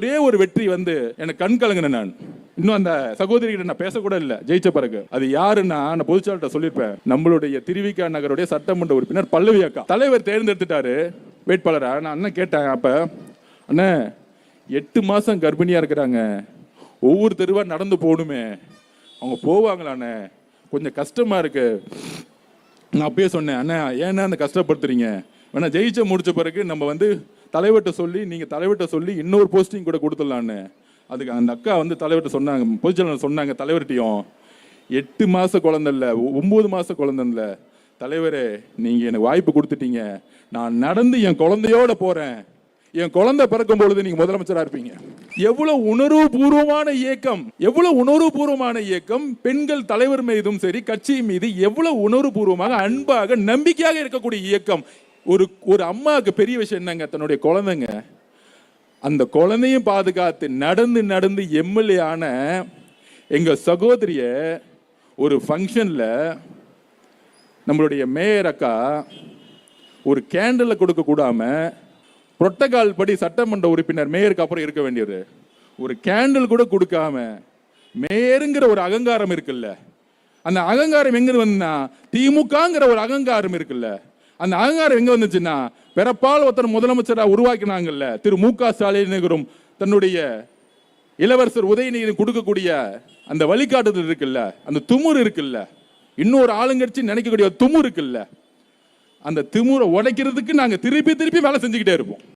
ஒரே ஒரு வெற்றி வந்து எனக்கு கண் கலங்கினேன். நான் இன்னும் அந்த சகோதரிகிட்ட நான் பேசக்கூட இல்லை ஜெயிச்ச பிறகு. அது யாருன்னா நான் பொதுச்சாளர்கிட்ட சொல்லியிருப்பேன், நம்மளுடைய திருவிக நகருடைய சட்டமன்ற உறுப்பினர் பல்லவி அக்கா. தலைவர் தேர்ந்தெடுத்துட்டாரு வேட்பாளரா. நான் அண்ணன் கேட்டேன், அப்ப அண்ணன் 8 மாசம் கர்ப்பிணியா இருக்கிறாங்க, ஒவ்வொரு தெருவா நடந்து போகணுமே, அவங்க போவாங்களாண்ணே, கொஞ்சம் கஷ்டமா இருக்கு. நான் அப்பயே சொன்னேன், அண்ணா ஏன்னா அந்த கஷ்டப்படுத்துறீங்க, வேணா ஜெயிச்ச முடிச்ச பிறகு நம்ம வந்து தலைவர்கிட்ட சொல்லி, நீங்க தலைவர்கிட்ட சொல்லி இன்னொரு போஸ்டிங் கூட கொடுத்துடலான்னு. அதுக்கு அந்த அக்கா வந்து தலைவர்கிட்ட சொன்னாங்க, பொதுச்செயலாளர் சொன்னாங்க தலைவர்கிட்டையும், 8 மாச குழந்தை இல்லை, 9 மாச குழந்தை இல்லை, தலைவரே நீங்க எனக்கு வாய்ப்பு கொடுத்துட்டீங்க, நான் நடந்து என் குழந்தையோட போறேன், என் குழந்தை பிறக்கும் பொழுது நீங்க முதலமைச்சரா இருப்பீங்க. எவ்வளவு உணர்வுபூர்வமான இயக்கம், எவ்வளவு உணர்வுபூர்வமான இயக்கம். பெண்கள் தலைவர் மீதும் சரி கட்சி மீது எவ்வளவு உணர்வுபூர்வமாக அன்பாக நம்பிக்கையாக இருக்கக்கூடிய இயக்கம். ஒரு அம்மாவுக்கு பெரிய விஷயம் என்னங்க, தன்னுடைய குழந்தைங்க, அந்த குழந்தையும் பாதுகாத்து நடந்து நடந்து எம்எல்ஏ ஆன எங்க சகோதரிய ஒரு ஃபங்க்ஷன்ல நம்மளுடைய மேயர் அக்கா ஒரு கேண்டல கொடுக்க கூடாம, புரோட்டோகால் படி சட்டமன்ற உறுப்பினர் மேயருக்கு அப்புறம் இருக்க வேண்டியது, ஒரு கேண்டில் கூட கொடுக்காம, மேயருங்கிற ஒரு அகங்காரம் இருக்குல்ல, அந்த அகங்காரம் எங்க வந்துன்னா திமுகங்கிற ஒரு அகங்காரம் இருக்குல்ல, அந்த அகங்காரம் எங்க வந்துச்சுன்னா பிறப்பால் ஒருத்தர் முதலமைச்சரா உருவாக்கினாங்கல்ல திரு மு.க. ஸ்டாலின், தன்னுடைய இளவரசர் உதயநிதி கொடுக்கக்கூடிய அந்த வழிகாட்டுதல் இருக்குல்ல, அந்த துமுறு இருக்குல்ல, இன்னொரு ஆளுங்கட்சி நினைக்கக்கூடிய துமுறு இருக்குல்ல, அந்த திமுறை உடைக்கிறதுக்கு நாங்க திருப்பி திருப்பி வேலை செஞ்சுக்கிட்டே இருப்போம்.